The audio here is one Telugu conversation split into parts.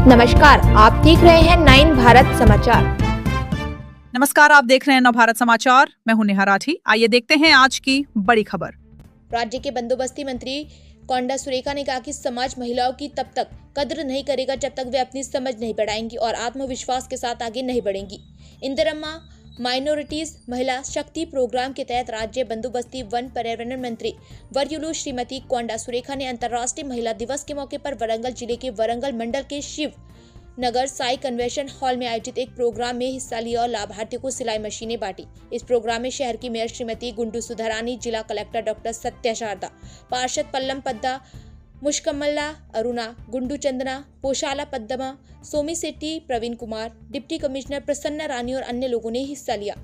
नमस्कार, आप देख रहे हैं 9 भारत समाचार। नमस्कार, आप देख रहे हैं नवभारत समाचार। मैं हूं नेहा राठी। आइए देखते हैं आज की बड़ी खबर। राज्य के बंदोबस्ती मंत्री कोंडा सुरेखा ने कहा कि समाज महिलाओं की तब तक कद्र नहीं करेगा जब तक वे अपनी समझ नहीं बढ़ाएंगी और आत्मविश्वास के साथ आगे नहीं बढ़ेंगी। इंदिरम्मा माइनॉरिटीज महिला शक्ति प्रोग्राम के तहत राज्य बंदोबस्ती वन पर्यावरण मंत्री वर्युलु श्रीमती कोंडा सुरेखा ने अंतर्राष्ट्रीय महिला दिवस के मौके पर वरंगल जिले के वरंगल मंडल के शिव नगर साई कन्वेंशन हॉल में आयोजित एक प्रोग्राम में हिस्सा लिया और लाभार्थियों को सिलाई मशीनें बांटी। इस प्रोग्राम में शहर की मेयर श्रीमती गुंडू सुधारानी, जिला कलेक्टर डॉक्टर सत्या शारदा, पार्षद पल्लम पद्दा, मुश्कमल्ला अरुणा, गुंडू चंदना, पोशाला पद्मा, सोमी सेट्टी, प्रवीण कुमार, डिप्टी कमिश्नर प्रसन्ना रानी और अन्य लोगों ने हिस्सा लिया।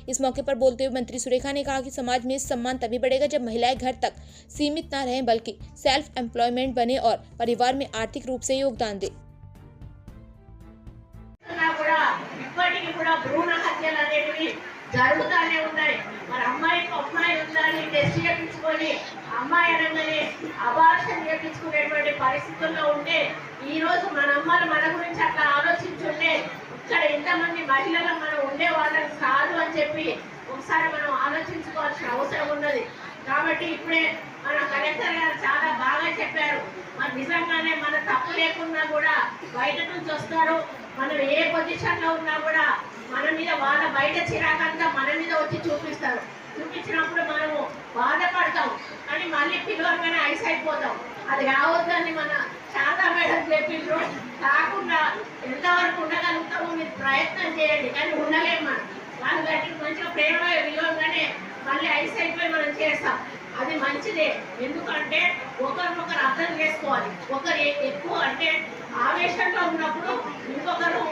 इस मौके पर बोलते हुए मंत्री सुरेखा ने कहा कि समाज में सम्मान तभी बढ़ेगा जब महिलाएं घर तक सीमित न रहें बल्कि सेल्फ एम्प्लॉयमेंट बने और परिवार में आर्थिक रूप से योगदान दें। ఇప్పటికి కూడా భ్రూణ హత్యలు అనేటివి జరుగుతూనే ఉన్నాయి. మరి అమ్మాయికి అమ్మాయి ఉందని టెస్ట్ చేయించుకొని అమ్మాయి అనగానే అబార్షన్ చేయించుకునేటువంటి పరిస్థితుల్లో ఉంటే ఈ రోజు మన అమ్మలు మన గురించి అట్లా ఆలోచించుంటే ఇక్కడ ఎంతమంది మహిళలు మనం ఉండే వాళ్ళకి కాదు అని చెప్పి ఒకసారి మనం ఆలోచించుకోవాల్సిన అవసరం ఉన్నది. కాబట్టి ఇప్పుడే మన కలెక్టర్ గారు చాలా బాగా చెప్పారు. మరి నిజంగానే మన తప్పు లేకున్నా కూడా బయట నుంచి వస్తారు. మనం ఏ పొజిషన్ లో ఉన్నా కూడా మన మీద వాళ్ళ బయట చిరాకంతా మన మీద వచ్చి చూపిస్తారు. చూపించినప్పుడు మనము బాధపడతాం, కానీ మళ్ళీ పిలవగానే ఐస్ అయిపోతాం. అది రావద్దని మన శారదా మేడం చెప్పిండ్రు. కాకుండా ఎంతవరకు ఉండగలుగుతామో మీరు ప్రయత్నం చేయండి, కానీ ఉండలేము. మనం వాళ్ళు గట్టి మంచిగా ప్రేమ విలువగానే మళ్ళీ ఐస్ అయిపోయి మనం చేస్తాం. అది మంచిదే, ఎందుకంటే ఒకరినొకరు అర్థం చేసుకోవాలి. ఒకరు ఎక్కువ అంటే ఆవేశంలో ఉన్నప్పుడు ఇంకొకరు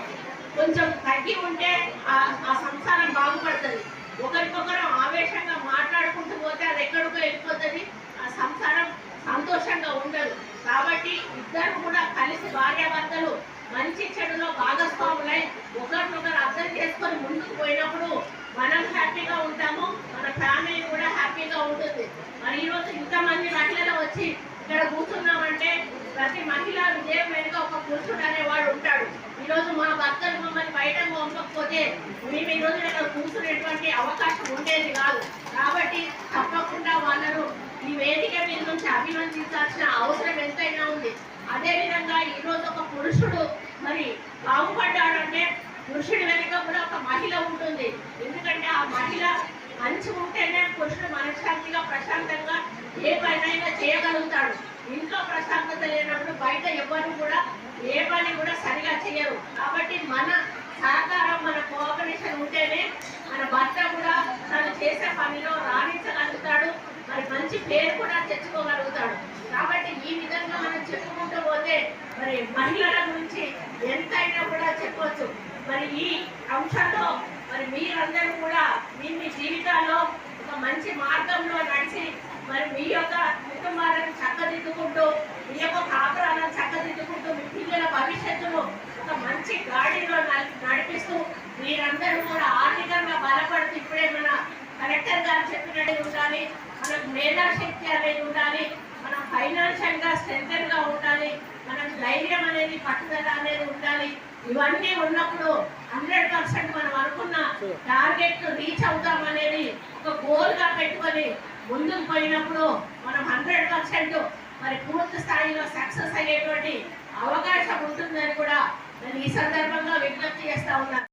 కొంచెం తగ్గి ఉంటే ఆ సంసారం బాగుపడుతుంది. ఒకరికొకరు ఆవేశంగా మాట్లాడుకుంటూ పోతే అది ఎక్కడికో వెళ్ళిపోతుంది, ఆ సంసారం సంతోషంగా ఉండదు. కాబట్టి ఇద్దరు కూడా కలిసి భార్యాభర్తలు మంచి చెడులో భాగస్వాములై ఒకరినొకరు అర్థం చేసుకొని ముందుకు పోయినప్పుడు మనం హ్యాపీగా ఉంటాము, మన ఫ్యామిలీ కూడా హ్యాపీగా ఉంటుంది. మరి ఈరోజు ఇంతమంది మహిళలు వచ్చి ఇక్కడ కూర్చున్నామంటే ప్రతి మహిళ విజయం వెనుక ఒక పురుషుడు అనేవాడు ఉంటాడు. ఈరోజు మా భర్తలు మమ్మల్ని బయట పంపకపోతే మేము ఈరోజు ఇక్కడ కూర్చునేటువంటి అవకాశం ఉండేది కాదు. కాబట్టి తప్పకుండా వాళ్ళను ఈ వేదిక మీద నుంచి అభినందించాల్సిన అవసరం ఎంతైనా ఉంది. అదేవిధంగా ఈరోజు ఒక పురుషుడు మరి బాగుపడ్డాడంటే పురుషుడి వెనుక కూడా ఒక మహిళ ఉంటుంది. ఎందుకంటే ఆ మహిళ మంచి ఉంటేనే పురుషుడు మనశ్శాంతిగా ప్రశాంతంగా ఏ పనైనా చేయగలుగుతాడు. ఇంట్లో ప్రశాంతత లేనప్పుడు బయట ఎవరు కూడా ఏ పని కూడా సరిగా చేయరు. కాబట్టి మన సహకారం, మన కోఆపరేషన్ ఉంటేనే మన భర్త కూడా తను చేసే పనిలో రాణించగలుగుతాడు, మరి మంచి పేరు కూడా తెచ్చుకోగలుగుతాడు. కాబట్టి ఈ విధంగా మనం చెప్పుకుంటూ పోతే మరి మహిళల గురించి ఎంతైనా కూడా చెప్పవచ్చు. మరి ఈ అంశంలో మరి మీరందరూ కూడా మీ జీవితాల్లో ఒక మంచి మార్గంలో నడిచి మరి మీ యొక్క కుటుంబాలను చక్కదిద్దుకుంటూ, మీ యొక్క కాపురాలను చక్కదిద్దుకుంటూ, మీ పిల్లల భవిష్యత్తును ఒక మంచి గాడిలో నడిపిస్తూ మీరందరూ కూడా ఆర్థికంగా బలపడుతూ ఇప్పుడే మన కలెక్టర్ గారు చెప్పినట్టు ఉండాలి. మనకు మేధాశక్తి అనేది ఉండాలి, మనం ఫైనాన్షియల్ గా స్ట్రెంగ్తెన్ గా ఉండాలి, మనకు ధైర్యం అనేది పట్టుదల అనేది ఉండాలి. ఇవన్నీ ఉన్నప్పుడు 100% మనం అనుకున్న టార్గెట్ రీచ్ అవుతాం అనేది ఒక గోల్ గా పెట్టుకొని ముందుకు పోయినప్పుడు మనం 100% మరి పూర్తి స్థాయిలో సక్సెస్ అయ్యేటువంటి అవకాశం ఉంటుందని కూడా నేను ఈ సందర్భంగా విజ్ఞప్తి చేస్తా ఉన్నాను.